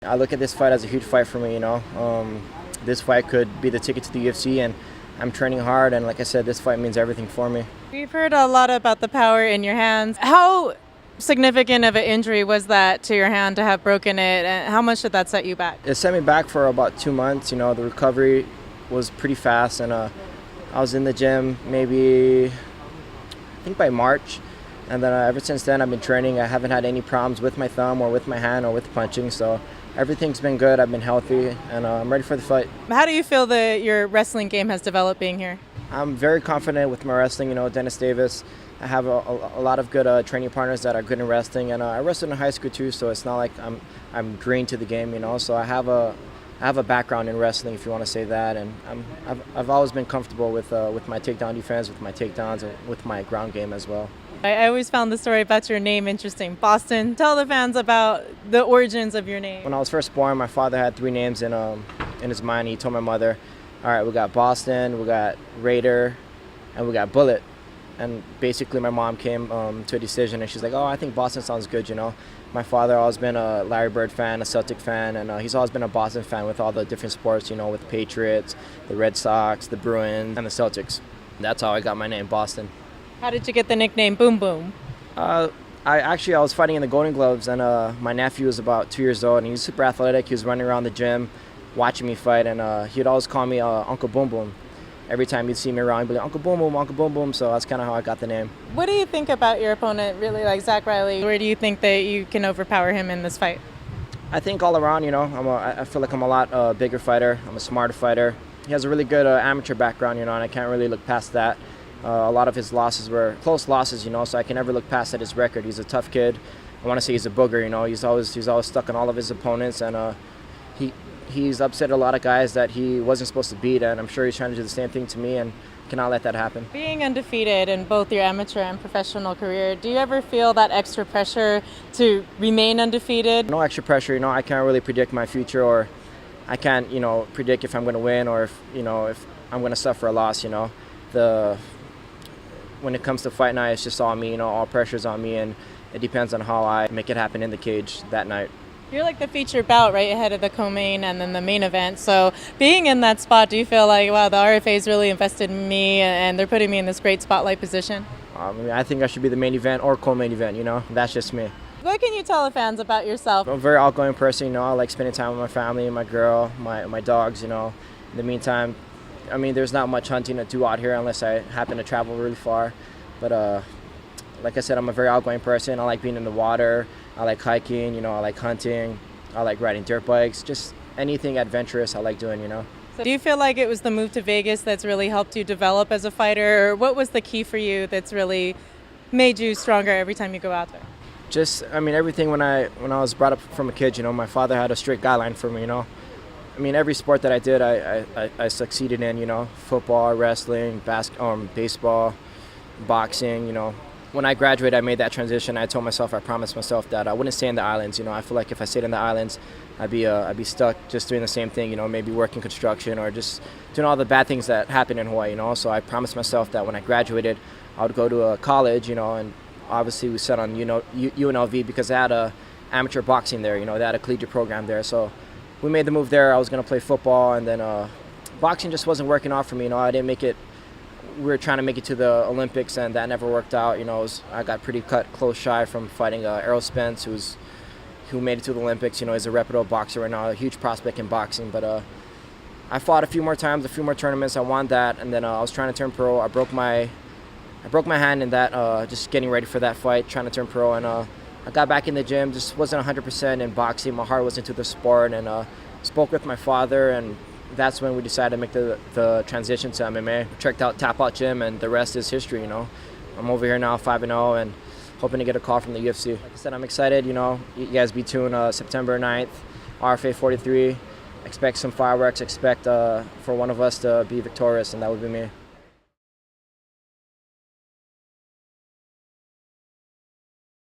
I look at this fight as a huge fight for me, This fight could be the ticket to the UFC, and I'm training hard, and like I said, this fight means everything for me. We've heard a lot about the power in your hands. How significant of an injury was that to your hand to have broken it, and how much did that set you back? It set me back for about 2 months. The recovery was pretty fast, and I was in the gym maybe, I think by March, and then ever since then I've been training. I haven't had any problems with my thumb or with my hand or with punching, so everything's been good. I've been healthy, and I'm ready for the fight. How do you feel that your wrestling game has developed being here? I'm very confident with my wrestling. Dennis Davis. I have a lot of good training partners that are good in wrestling, and I wrestled in high school too. So it's not like I'm green to the game, So I have a background in wrestling, if you want to say that, and I've always been comfortable with my takedown defense, with my takedowns, and with my ground game as well. I always found the story about your name interesting. Boston. Tell the fans about the origins of your name. When I was first born, my father had 3 names in his mind. He told my mother, "All right, we got Boston, we got Raider, and we got Bullet." And basically, my mom came to a decision, and she's like, "Oh, I think Boston sounds good." My father always been a Larry Bird fan, a Celtic fan, and he's always been a Boston fan with all the different sports. With the Patriots, the Red Sox, the Bruins, and the Celtics. That's how I got my name, Boston. How did you get the nickname Boom Boom? I was fighting in the Golden Globes, and my nephew was about 2 years old, and he was super athletic. He was running around the gym, watching me fight, and he'd always call me Uncle Boom Boom. Every time he'd see me around, he'd be like, "Uncle Boom Boom, Uncle Boom Boom." So that's kind of how I got the name. What do you think about your opponent, really, like Zach Riley? Where do you think that you can overpower him in this fight? I think all around, I feel like I'm a lot bigger fighter. I'm a smarter fighter. He has a really good amateur background, and I can't really look past that. A lot of his losses were close losses, so I can never look past at his record. He's a tough kid. I want to say he's a booger, He's always stuck on all of his opponents, and he's upset a lot of guys that he wasn't supposed to beat, and I'm sure he's trying to do the same thing to me, and cannot let that happen. Being undefeated in both your amateur and professional career, do you ever feel that extra pressure to remain undefeated? No extra pressure, I can't really predict my future, or I can't, predict if I'm going to win, or if I'm going to suffer a loss, When it comes to fight night, it's just all me, all pressure's on me, and it depends on how I make it happen in the cage that night. You're like the featured bout right ahead of the co-main and then the main event. So being in that spot, do you feel like, wow, the RFA's really invested in me and they're putting me in this great spotlight position? I think I should be the main event or co-main event, That's just me. What can you tell the fans about yourself? I'm a very outgoing person, I like spending time with my family, my girl, my dogs, In the meantime, there's not much hunting to do out here unless I happen to travel really far. But like I said, I'm a very outgoing person. I like being in the water. I like hiking, I like hunting. I like riding dirt bikes. Just anything adventurous I like doing, So do you feel like it was the move to Vegas that's really helped you develop as a fighter? Or what was the key for you that's really made you stronger every time you go out there? Just, everything when I was brought up from a kid, my father had a strict guideline for me, Every sport that I did, I succeeded in, football, wrestling, baseball, boxing, When I graduated, I made that transition. I promised myself that I wouldn't stay in the islands. I feel like if I stayed in the islands, I'd be stuck just doing the same thing, maybe working construction or just doing all the bad things that happen in Hawaii, So I promised myself that when I graduated, I would go to a college, and obviously we set on, UNLV because they had a amateur boxing there, they had a collegiate program there. So we made the move there. I was going to play football, and then boxing just wasn't working out for me. I didn't make it. We were trying to make it to the Olympics, and that never worked out. I got pretty close shy from fighting Errol Spence, who made it to the Olympics. He's a reputable boxer right now, a huge prospect in boxing. But I fought a few more times, a few more tournaments. I won that, and then I was trying to turn pro. I broke my hand in that, just getting ready for that fight, trying to turn pro, and I got back in the gym, just wasn't 100% in boxing. My heart was into the sport, and spoke with my father, and that's when we decided to make the transition to MMA. Checked out Tap Out Gym, and the rest is history, I'm over here now 5-0 and hoping to get a call from the UFC. Like I said, I'm excited, you guys be tuned September 9th, RFA 43. Expect some fireworks, expect for one of us to be victorious, and that would be me.